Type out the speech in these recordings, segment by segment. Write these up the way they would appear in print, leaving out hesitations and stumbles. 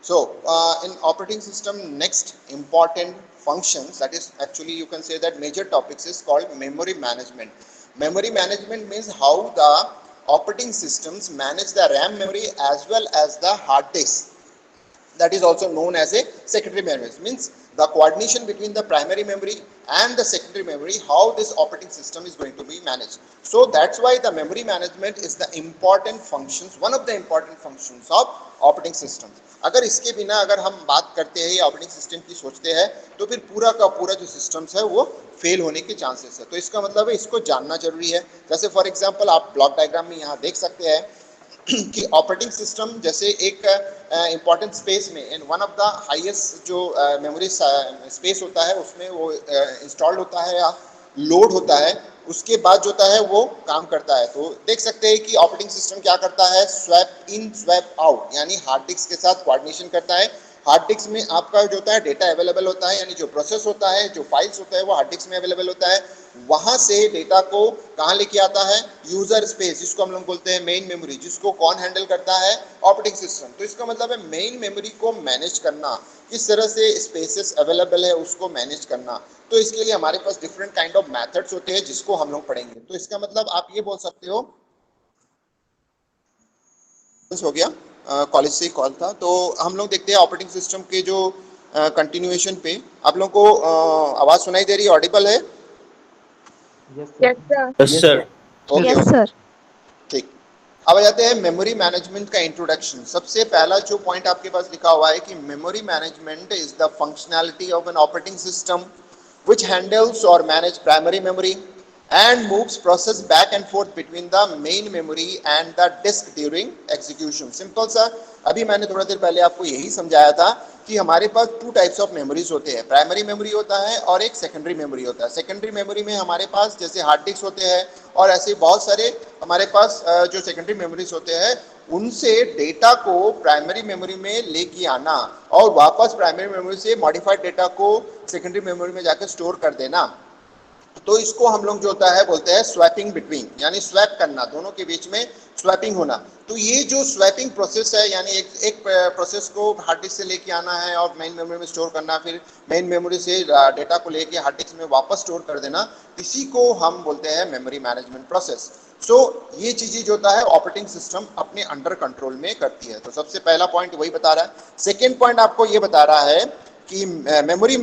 So in operating system, next important functions, that is actually you can say that major topics, is called memory management. Memory management means how the operating systems manage the RAM memory as well as the hard disk. That is also known as a secondary memory. Means the coordination between the primary memory and the secondary memory, how this operating system is going to be managed. So that's why the memory management is the important functions, one of the important functions of operating systems. अगर इसके बिना अगर हम बात करते हैं या operating system की सोचते हैं तो फिर पूरा का पूरा जो सिस्टम्स है वो फेल होने के चांसेस है. तो इसका मतलब है इसको जानना जरूरी है. जैसे फॉर एग्जांपल आप ब्लॉक डायग्राम में यहाँ देख सकते हैं कि ऑपरेटिंग सिस्टम जैसे एक इंपॉर्टेंट स्पेस में and one of the highest जो मेमोरी स्पेस होता है उसमें वो इंस्टॉल्ड होता है या लोड होता है, उसके बाद जो होता है वो काम करता है. तो देख सकते हैं कि ऑपरेटिंग सिस्टम क्या करता है, स्वैप इन स्वैप आउट, यानी हार्ड डिस्क के साथ कोऑर्डिनेशन करता है. हार्ड डिस्क में आपका जो होता है डेटा अवेलेबल होता है, यानी जो प्रोसेस होता है, जो फाइल्स होता है वो हार्ड डिस्क में अवेलेबल होता है. वहां से डेटा को कहाँ लेके आता है, यूजर स्पेस, जिसको हम लोग बोलते हैं मेन मेमोरी, जिसको कौन हैंडल करता है, ऑपरेटिंग सिस्टम. तो इसका मतलब है मेन मेमोरी को मैनेज करना, किस तरह से स्पेसेस अवेलेबल है उसको मैनेज करना. तो इसके लिए हमारे पास डिफरेंट काइंड ऑफ मेथड्स होते हैं जिसको हम लोग पढ़ेंगे. तो इसका मतलब आप ये बोल सकते हो, हो गया कॉलेज से कॉल था. तो हम लोग देखते हैं ऑपरेटिंग सिस्टम के जो कंटिन्यूएशन पे. आप लोगों को आवाज सुनाई दे रही है, ऑडिबल है? Yes sir. ओके, ठीक. अब आ जाते हैं मेमोरी मैनेजमेंट का इंट्रोडक्शन. सबसे पहला जो पॉइंट आपके पास लिखा हुआ है कि memory management is the functionality of an operating system which handles or manage primary memory and moves process back and forth between the main memory and the disk during execution. Simple सा, अभी मैंने थोड़ा देर पहले आपको यही समझाया था कि हमारे पास टू टाइप्स ऑफ मेमोरीज होते हैं. प्राइमरी मेमोरी होता है और एक सेकेंडरी मेमोरी होता है. सेकेंडरी मेमोरी में हमारे पास जैसे हार्ड डिस्क होते हैं और ऐसे बहुत सारे हमारे पास जो सेकेंडरी मेमोरीज होते हैं, उनसे डेटा को प्राइमरी मेमोरी में लेके आना और वापस प्राइमरी मेमोरी से मॉडिफाइड डेटा को सेकेंडरी मेमोरी में जाकर स्टोर कर देना. तो इसको हम लोग जो होता है बोलते हैं स्वैपिंग बिटवीन, यानी स्वैप करना, दोनों के बीच में स्वैपिंग होना. तो ये जो स्वैपिंग प्रोसेस है, यानी एक प्रोसेस को हार्ड डिस्क से लेके आना है और मेन मेमोरी में स्टोर करना, फिर मेन मेमोरी से डेटा को लेके हार्ड डिस्क में वापस स्टोर कर देना, इसी को हम बोलते हैं मेमोरी मैनेजमेंट प्रोसेस. सो ये चीजें जो होता है ऑपरेटिंग सिस्टम अपने अंडर कंट्रोल में करती है. तो सबसे पहला पॉइंट वही बता रहा है. सेकेंड पॉइंट आपको ये बता रहा है कि memory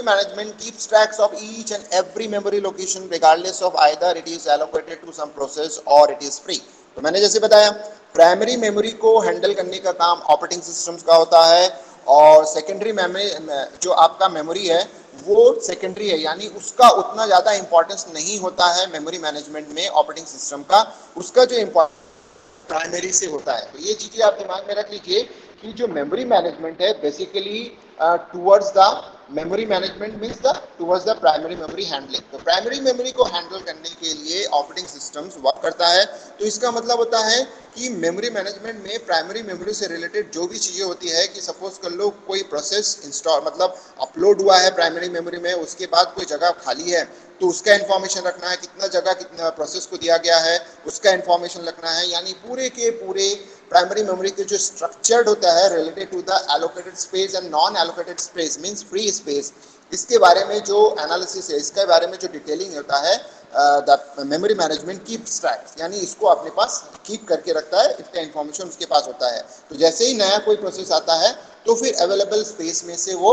management keeps tracks of each and every memory location regardless of either it is allocated to some process or it is free. तो मैंने जैसे बताया प्राइमरी मेमोरी को हैंडल करने का काम ऑपरेटिंग सिस्टम्स का होता है और सेकेंडरी मेमोरी जो आपका मेमोरी है वो सेकेंडरी है, यानी उसका उतना ज़्यादा इंपॉर्टेंस नहीं होता है मेमोरी मैनेजमेंट में ऑपरेटिंग सिस्टम का, उसका जो इम्पोर्टेंस प्राइमरी से होता है. तो ये चीज़ें आप दिमाग में रख लीजिए कि जो मेमोरी मैनेजमेंट है basically towards the memory management means the towards the primary memory handling. तो प्राइमरी मेमोरी को हैंडल करने के लिए ऑपरेटिंग सिस्टम्स वर्क करता है. तो इसका मतलब होता है कि मेमोरी मैनेजमेंट में प्राइमरी मेमोरी से रिलेटेड जो भी चीज़ें होती है कि सपोज कर लो कोई प्रोसेस इंस्टॉल मतलब अपलोड हुआ है प्राइमरी मेमोरी में, उसके बाद कोई जगह खाली है तो उसका इन्फॉर्मेशन रखना है, कितना जगह कितना प्रोसेस को दिया गया है उसका इन्फॉर्मेशन रखना है, यानी पूरे के पूरे प्राइमरी मेमोरी के जो स्ट्रक्चर्ड होता है related to the allocated space and non allocated space means free space, इसके बारे में जो एनालिसिस है, इसके बारे में जो डिटेलिंग होता है the memory management keeps track, यानी इसको अपने पास कीप करके रखता है, इसका इन्फॉर्मेशन उसके पास होता है. तो जैसे ही नया कोई प्रोसेस आता है तो फिर अवेलेबल स्पेस में से वो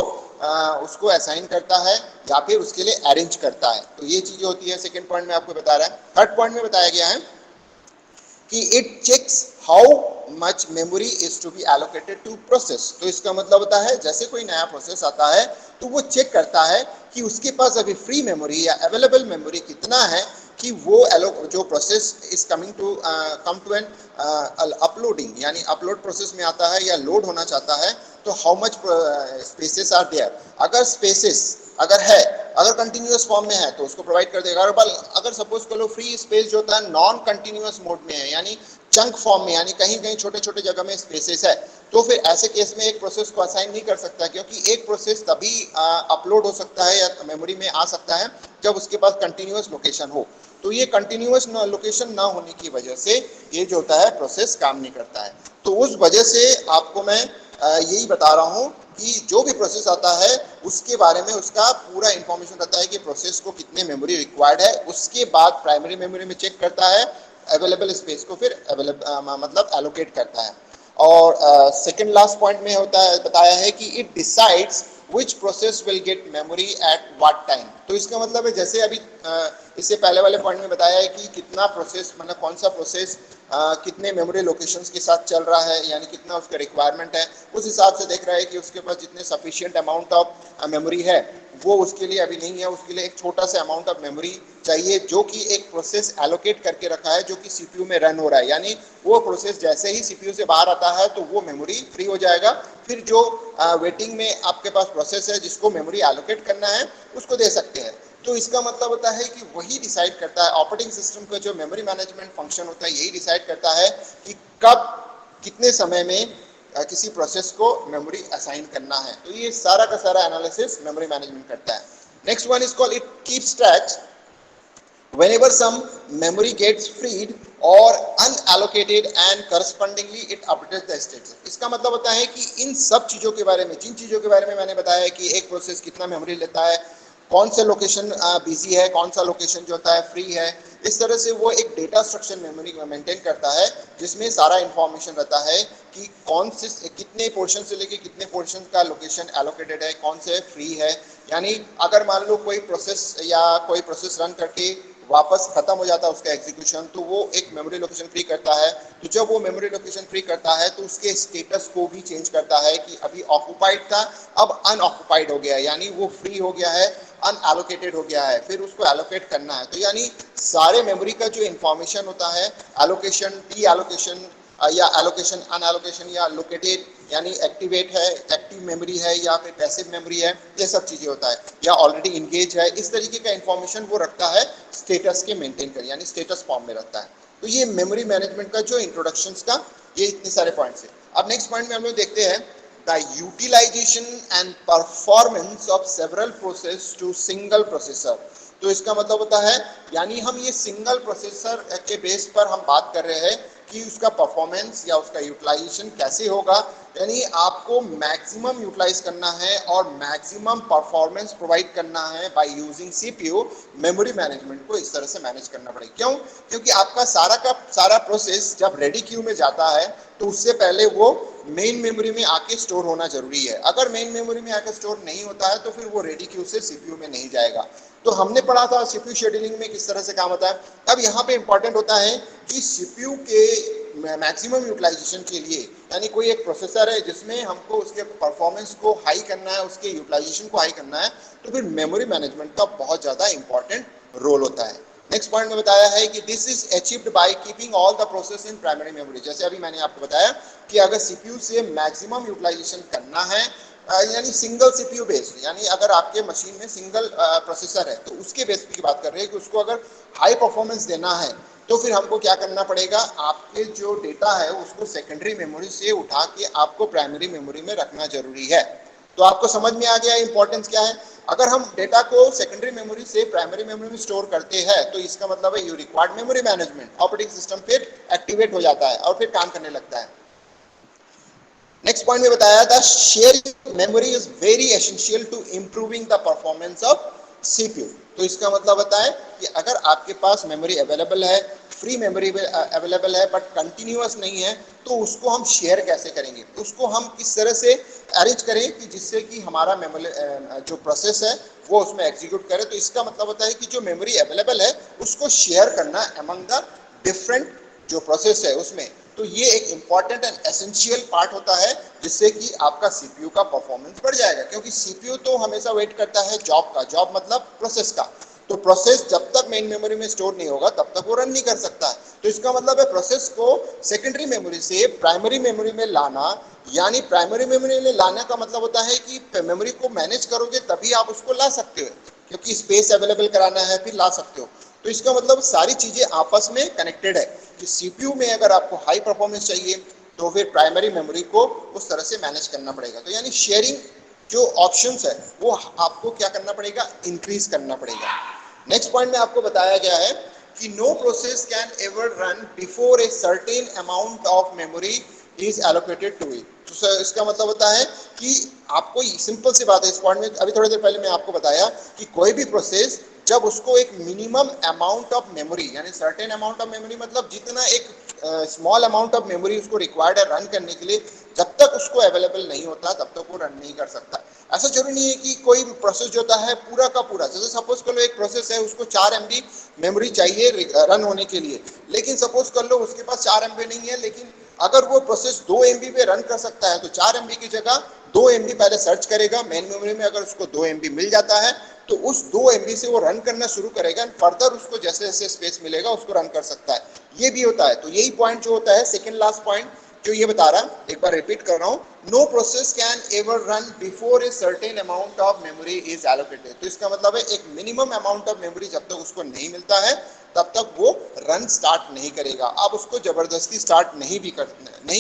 उसको असाइन करता है या फिर उसके लिए अरेंज करता है. तो ये चीज़ें होती है. सेकेंड पॉइंट में आपको बता रहा है. थर्ड पॉइंट में बताया गया है कि it checks how much memory is to be allocated to process. तो इसका मतलब होता है जैसे कोई नया प्रोसेस आता है तो वो चेक करता है कि उसके पास अभी फ्री मेमोरी या अवेलेबल मेमोरी कितना है कि वो जो process is coming to come to an uploading, यानी अपलोड प्रोसेस में आता है या लोड होना चाहता है तो how much spaces are there. अगर स्पेसेस अगर है, अगर कंटिन्यूअस फॉर्म में है तो उसको प्रोवाइड कर देगा. अगर सपोज कर लो फ्री स्पेस जो होता है नॉन कंटिन्यूअस मोड में है, यानी चंक फॉर्म में, यानी कहीं कहीं छोटे छोटे जगह में स्पेसेस है, तो फिर ऐसे केस में एक प्रोसेस को असाइन नहीं कर सकता, क्योंकि एक प्रोसेस तभी अपलोड हो सकता है या मेमोरी में आ सकता है जब उसके पास कंटिन्यूअस लोकेशन हो. तो ये कंटिन्यूअस लोकेशन ना होने की वजह से ये जो होता है प्रोसेस काम नहीं करता है. तो उस वजह से आपको मैं यही बता रहा हूँ कि जो भी प्रोसेस आता है उसके बारे में उसका पूरा इंफॉर्मेशन रहता है कि प्रोसेस को कितने मेमोरी रिक्वायर्ड है, उसके बाद प्राइमरी मेमोरी में चेक करता है, अवेलेबल स्पेस को फिर मतलब एलोकेट करता है। और सेकंड लास्ट पॉइंट में होता है, बताया है कि it decides which process will get memory at what time. तो इसका मतलब है जैसे अभी इससे पहले वाले पॉइंट में बताया है कि कितना प्रोसेस मतलब कौन सा प्रोसेस कितने मेमोरी लोकेशंस के साथ चल रहा है, यानी कितना उसका रिक्वायरमेंट है, उस हिसाब से देख रहा है कि उसके पास जितने सफिशिएंट अमाउंट ऑफ मेमोरी है वो उसके लिए अभी नहीं है, उसके लिए एक छोटा सा अमाउंट ऑफ मेमोरी चाहिए जो कि एक प्रोसेस एलोकेट करके रखा है जो कि सीपीयू में रन हो रहा है। यानी वो प्रोसेस जैसे ही सीपीयू से बाहर आता है तो वो मेमोरी फ्री हो जाएगा, फिर जो वेटिंग में आपके पास प्रोसेस है जिसको मेमोरी एलोकेट करना है उसको दे सकते हैं। तो इसका मतलब होता है कि वही डिसाइड करता है, ऑपरेटिंग सिस्टम का जो मेमोरी मैनेजमेंट फंक्शन होता है यही डिसाइड करता है कि कब कितने समय में किसी प्रोसेस को मेमोरी असाइन करना है। तो ये सारा का सारा एनालिसिस मेमोरी मैनेजमेंट करता है। Next one is called it keeps track whenever some memory gets freed or unallocated and correspondingly it updates the status। इसका मतलब होता है कि इन सब चीजों के बारे में, जिन चीजों के बारे में मैंने बताया है कि एक प्रोसेस कितना मेमोरी लेता है, कौन से लोकेशन बिजी है, कौन सा लोकेशन जो होता है फ्री है, इस तरह से वो एक डेटा स्ट्रक्चर मेमोरी मेंटेन करता है जिसमें सारा इंफॉर्मेशन रहता है कि कौन से कितने पोर्शन से लेके कितने पोर्शन का लोकेशन एलोकेटेड है, कौन से फ्री है। यानी अगर मान लो कोई प्रोसेस या कोई प्रोसेस रन करके वापस खत्म हो जाता है उसका एग्जीक्यूशन, तो वो एक मेमोरी लोकेशन फ्री करता है। तो जब वो मेमोरी लोकेशन फ्री करता है तो उसके स्टेटस को भी चेंज करता है कि अभी ऑक्युपाइड था अब अनऑक्युपाइड हो गया है, यानी वो फ्री हो गया है, अनएलोकेटेड हो गया है, फिर उसको एलोकेट करना है। तो यानी सारे मेमोरी का जो इंफॉर्मेशन होता है, एलोकेशन, डी एलोकेशन या एलोकेशन, अनएलोकेशन या लोकेटेड, यानी एक्टिवेट है, एक्टिव मेमोरी है या फिर पैसिव मेमोरी है, ये सब चीजें होता है, या ऑलरेडी इंगेज है, इस तरीके का इंफॉर्मेशन वो रखता है स्टेटस के मेंटेन कर, यानी स्टेटस फॉर्म में रखता है। तो ये मेमोरी मैनेजमेंट का जो इंट्रोडक्शन का ये इतने सारे पॉइंट्स है। अब नेक्स्ट पॉइंट में हम लोग देखते हैं the utilisation and performance of several process to single processor. तो इसका मतलब होता है यानी हम ये सिंगल प्रोसेसर के बेस पर हम बात कर रहे हैं कि उसका परफॉर्मेंस या उसका यूटिलाइजेशन कैसे होगा, यानी आपको मैक्सिमम यूटिलाइज करना है और मैक्सिमम परफॉर्मेंस प्रोवाइड करना है by using CPU. Memory management को इस तरह से मैनेज करना पड़ेगा। क्यों? क्योंकि आपका सारा का सारा प्रोसेस जब रेडी क्यू में जाता है तो उससे पहले वो मेन मेमोरी में आके स्टोर होना जरूरी है। अगर मेन मेमोरी में आके स्टोर नहीं होता है तो फिर वो रेडी क्यू से सीपीयू में नहीं जाएगा। तो हमने पढ़ा था सीपीयू शेड्यूलिंग में किस तरह से काम होता है। अब यहाँ पे इंपॉर्टेंट होता है कि सीपीयू के मैक्सिमम यूटिलाइजेशन के लिए, यानी कोई एक प्रोसेसर है जिसमें हमको उसके परफॉर्मेंस को हाई करना है, उसके यूटिलाइजेशन को हाई करना है, तो फिर मेमोरी मैनेजमेंट का बहुत ज्यादा इंपॉर्टेंट रोल होता है। नेक्स्ट पॉइंट में बताया है कि this is achieved by keeping all the process in primary memory. जैसे अभी मैंने आपको बताया कि अगर सीपीयू से मैक्सिमम यूटिलाइजेशन करना है, यानी सिंगल सीपीयू बेस्ड, यानी अगर आपके मशीन में सिंगल प्रोसेसर है तो उसके बेस की बात कर रहे हैं कि उसको अगर हाई परफॉर्मेंस देना है तो फिर हमको क्या करना पड़ेगा, आपके जो डेटा है उसको सेकेंडरी मेमोरी से उठा के आपको प्राइमरी मेमोरी में रखना जरूरी है। तो आपको समझ में आ गया इंपॉर्टेंस क्या है। अगर हम डेटा को सेकेंडरी मेमोरी से प्राइमरी मेमोरी में स्टोर करते हैं तो इसका मतलब है you required memory management, operating system फिर एक्टिवेट हो जाता है और फिर काम करने लगता है। नेक्स्ट पॉइंट में बताया था sharing memory is very essential to improving the performance of CPU. तो इसका मतलब होता है कि अगर आपके पास मेमोरी अवेलेबल है, फ्री मेमोरी अवेलेबल है बट कंटिन्यूअस नहीं है, तो उसको हम शेयर कैसे करेंगे, उसको हम किस तरह से अरेंज करें कि जिससे कि हमारा मेमोरी जो प्रोसेस है वो उसमें एग्जीक्यूट करे। तो इसका मतलब होता है कि जो मेमोरी अवेलेबल है उसको शेयर करना अमंग द डिफरेंट जो प्रोसेस है उसमें। तो ये एक इंपॉर्टेंट एंड एसेंशियल पार्ट होता है जिससे कि आपका सीपीयू का परफॉर्मेंस बढ़ जाएगा, क्योंकि सीपीयू तो हमेशा वेट करता है जॉब का, जॉब मतलब प्रोसेस का। तो प्रोसेस जब तक मेन मेमोरी में स्टोर नहीं होगा तब तक वो रन नहीं कर सकता है। तो इसका मतलब है प्रोसेस को सेकेंडरी मेमोरी से प्राइमरी मेमोरी में लाना, यानी प्राइमरी मेमोरी में लाने का मतलब होता है कि मेमोरी को मैनेज करोगे तभी आप उसको ला सकते हो, क्योंकि स्पेस अवेलेबल कराना है फिर ला सकते हो। तो इसका मतलब सारी चीजें आपस में कनेक्टेड है कि सीपीयू में अगर आपको हाई परफॉर्मेंस चाहिए तो फिर प्राइमरी मेमोरी को उस तरह से मैनेज करना पड़ेगा। तो यानी शेयरिंग जो ऑप्शंस है वो आपको क्या करना पड़ेगा, इंक्रीज करना पड़ेगा। नेक्स्ट पॉइंट में आपको बताया गया है कि no process can ever run before a certain amount of memory is allocated to it. तो इसका मतलब होता है कि आपको सिंपल सी बात है, इस पॉइंट में अभी थोड़ी देर पहले मैं आपको बताया कि कोई भी प्रोसेस जब उसको एक मिनिमम अमाउंट ऑफ मेमोरी, यानी सर्टेन अमाउंट ऑफ मेमोरी मतलब जितना एक स्मॉल अमाउंट ऑफ मेमोरी उसको रिक्वायर्ड है रन करने के लिए, जब तक उसको अवेलेबल नहीं होता तब तक वो रन नहीं कर सकता। ऐसा जरूरी नहीं है कि कोई प्रोसेस जो होता है पूरा का पूरा, जैसे सपोज कर लो एक प्रोसेस है उसको 4 MB मेमोरी चाहिए रन होने के लिए, लेकिन सपोज कर लो उसके पास 4 MB नहीं है, लेकिन अगर वो प्रोसेस 2 MB पे रन कर सकता है तो 4 MB की जगह 2 MB पहले सर्च करेगा मेन मेमोरी में, अगर उसको 2 MB मिल जाता है तो उस 2 MB से वो रन करना शुरू करेगा, फर्दर उसको जैसे जैसे स्पेस मिलेगा उसको रन कर सकता है। ये भी होता है। तो यही पॉइंट जो होता है सेकेंड लास्ट पॉइंट जो ये बता रहा, एक बार रिपीट कर रहा हूं, no process can ever run before a certain amount of memory is allocated. तो इसका मतलब है एक मिनिमम अमाउंट ऑफ मेमोरी जब तक उसको नहीं मिलता है तब तक वो रन स्टार्ट नहीं करेगा। आप उसको जबरदस्ती स्टार्ट नहीं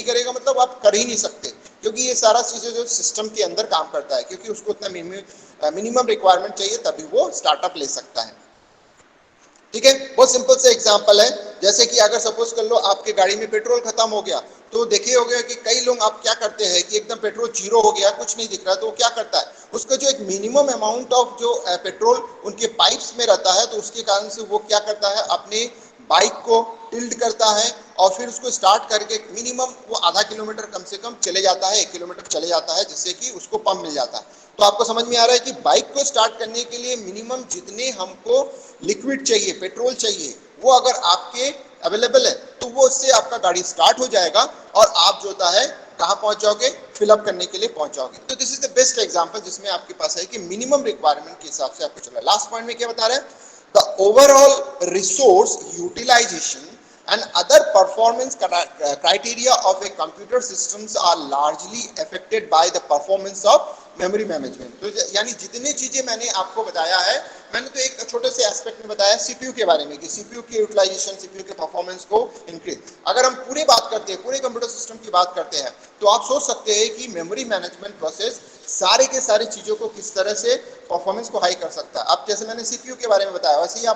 करेगा, मतलब आप कर ही नहीं सकते, क्योंकि ये सारा चीजें जो सिस्टम के अंदर काम करता है, क्योंकि उसको उतना मिनिमम रिक्वायरमेंट चाहिए तभी वो स्टार्टअप ले सकता है। ठीक है, बहुत सिंपल से एग्जांपल है, जैसे कि अगर सपोज कर लो आपके गाड़ी में पेट्रोल खत्म हो गया, तो देखिए हो गया कि कई लोग आप क्या करते हैं कि एकदम पेट्रोल जीरो हो गया, कुछ नहीं दिख रहा, तो वो क्या करता है, उसका जो एक मिनिमम अमाउंट ऑफ जो पेट्रोल उनके पाइप्स में रहता है, तो उसके कारण से वो क्या करता है, अपने बाइक को टिल्ट करता है और फिर उसको स्टार्ट करके मिनिमम वो आधा किलोमीटर कम से कम चले जाता है, 1 किलोमीटर चले जाता है, जिससे कि उसको पंप मिल जाता है। तो आपको समझ में आ रहा है कि बाइक को स्टार्ट करने के लिए मिनिमम जितने हमको लिक्विड चाहिए, पेट्रोल चाहिए, वो अगर आपके अवेलेबल है तो वो उससे आपका गाड़ी स्टार्ट हो जाएगा और आप जो होता है कहाँ पहुंच जाओगे, फिलअप करने के लिए पहुंच जाओगे। तो this is the best example जिसमें आपके पास है कि मिनिमम रिक्वायरमेंट के हिसाब से आपको चला। लास्ट पॉइंट में क्या बता रहे हैं, the overall resource utilisation and other performance criteria of a computer systems are largely affected by the performance of memory management। तो यानी जितनी चीजें मैंने आपको बताया है, मैंने तो एक छोटे से एस्पेक्ट में बताया सीपीयू के बारे में कि सीपीयू की यूटिलाइजेशन, सीपीयू के परफॉर्मेंस को इंक्रीज। अगर हम पूरी बात करते हैं, पूरे कंप्यूटर सिस्टम की बात करते हैं, तो आप सोच सकते हैं कि मेमोरी मैनेजमेंट प्रोसेस सारे के सारी चीजों को किस तरह से परफॉर्मेंस को हाई कर सकता है। अब जैसे मैंने सीपीयू के बारे में बताया, वैसे ही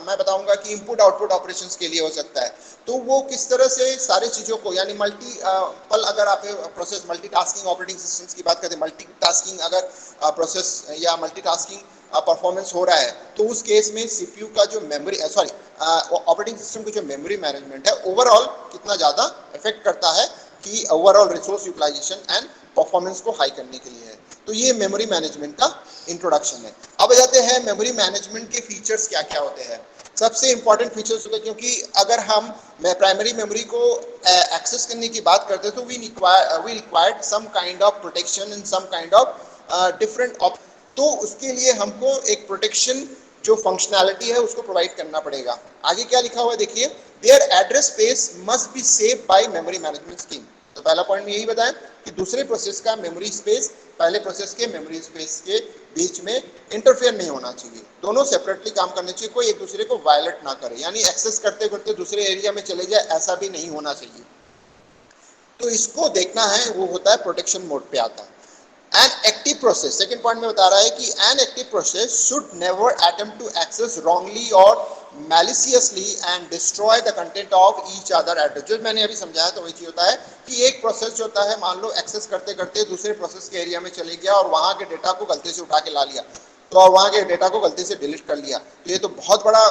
मैं बताऊंगा कि इनपुट आउटपुट ऑपरेशंस के लिए हो सकता है, तो वो किस तरह से सारी चीजों को, यानी मल्टीपल, अगर आप प्रोसेस मल्टीटास्किंग ऑपरेटिंग सिस्टम्स की बात करते हैं, मल्टीटास्किंग अगर प्रोसेस या मल्टीटास्किंग परफॉर्मेंस हो रहा है, तो उस केस में सीपीयू का जो मेमोरी ऑपरेटिंग सिस्टम का जो मेमोरी मैनेजमेंट है ओवरऑल कितना ज्यादा इफेक्ट करता है कि overall resource utilisation and performance को हाई करने के लिए है। तो ये मेमोरी मैनेजमेंट का इंट्रोडक्शन है। अब जाते हैं मेमोरी मैनेजमेंट के फीचर्स क्या क्या होते हैं। सबसे इंपॉर्टेंट फीचर्स होगा, क्योंकि अगर हम प्राइमरी मेमोरी को एक्सेस करने की बात करते हैं तो we required some kind of protection and some kind of different, तो उसके लिए हमको एक प्रोटेक्शन जो फंक्शनैलिटी है उसको प्रोवाइड करना पड़ेगा। आगे क्या लिखा हुआ है देखिए, there address space must be save by memory management scheme. तो पहला पॉइंट में यही बताया कि दूसरे प्रोसेस का मेमोरी स्पेस पहले प्रोसेस के मेमोरी स्पेस के बीच में इंटरफेयर नहीं होना चाहिए, दोनों सेपरेटली काम करने चाहिए, कोई एक दूसरे को वायलेट ना करे, यानी एक्सेस करते करते दूसरे एरिया में चले जाए, ऐसा भी नहीं होना चाहिए। तो इसको देखना है, वो होता है प्रोटेक्शन मोड पे आता है। An active process, second point में बता रहा है कि an active process should never attempt to access wrongly or maliciously and destroy the content of each other address। जो मैंने अभी समझाया तो वही चीज होता है कि एक प्रोसेस जो होता है, मान लो एक्सेस करते करते दूसरे प्रोसेस के एरिया में चले गया और वहां के डेटा को गलती से उठा के ला लिया, तो वहां के डेटा को गलती से डिलीट कर लिया, तो ये तो बहुत बड़ा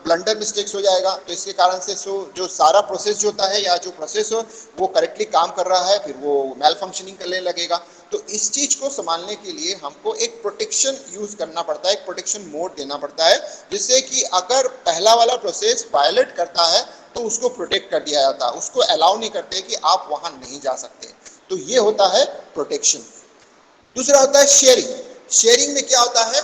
ब्लंडर मिस्टेक्स हो जाएगा। तो इसके कारण से जो सारा प्रोसेस जो होता है या जो प्रोसेस हो वो करेक्टली काम कर रहा है, फिर वो मेल फंक्शनिंग करने लगेगा। तो इस चीज को संभालने के लिए हमको एक प्रोटेक्शन यूज करना पड़ता है, एक प्रोटेक्शन मोड देना पड़ता है, जिससे कि अगर पहला वाला प्रोसेस वायलेट करता है तो उसको प्रोटेक्ट कर दिया जाता है, उसको अलाउ नहीं करते कि आप वहां नहीं जा सकते। तो ये होता है प्रोटेक्शन। दूसरा होता है शेयरिंग। शेयरिंग में क्या होता है,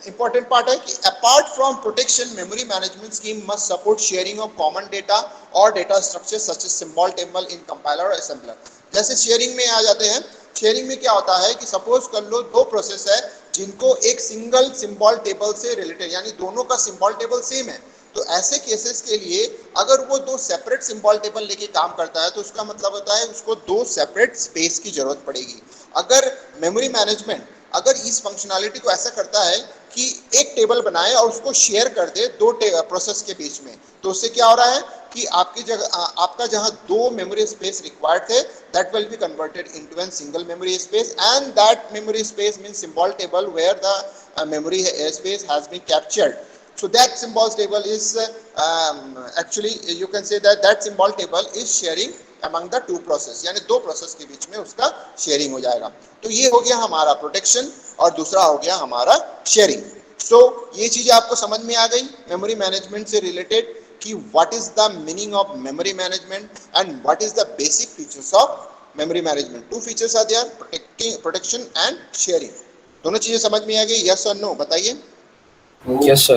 इंपॉर्टेंट पार्ट है कि apart from protection memory management scheme must support sharing of common data और data structure such as symbol table in compiler और असेंबलर। जैसे शेयरिंग में आ जाते हैं, शेयरिंग में क्या होता है कि सपोज कर लो दो प्रोसेस है जिनको एक सिंगल सिंबल टेबल से रिलेटेड, यानी दोनों का सिंबल टेबल सेम है, तो ऐसे केसेस के लिए अगर वो दो सेपरेट सिंबल टेबल लेके काम करता है तो उसका मतलब होता है उसको दो सेपरेट स्पेस की जरूरत पड़ेगी। अगर मेमोरी मैनेजमेंट अगर इस फंक्शनैलिटी को ऐसा करता है कि एक टेबल बनाए और उसको शेयर कर दे दो प्रोसेस के बीच में, तो उससे क्या हो रहा है कि आपकी जगह आपका जहां दो मेमोरी स्पेस रिक्वायर्ड थे, that will be converted into an single memory space, and that memory space means symbol table where the memory space has been captured. So that symbol table is actually you can say that that symbol table is sharing among the two process, यानी दो process के बीच में उसका sharing हो जाएगा. तो ये हो गया हमारा प्रोटेक्शन और दूसरा हो गया हमारा शेयरिंग. सो ये चीजें आपको समझ में आ गई मेमोरी मैनेजमेंट से रिलेटेड कि what is the meaning of memory management and what is the basic features of memory management. Two features are there, protection and sharing. दोनों चीजें समझ में आ गई? यस और नो बताइए. Yes, sir.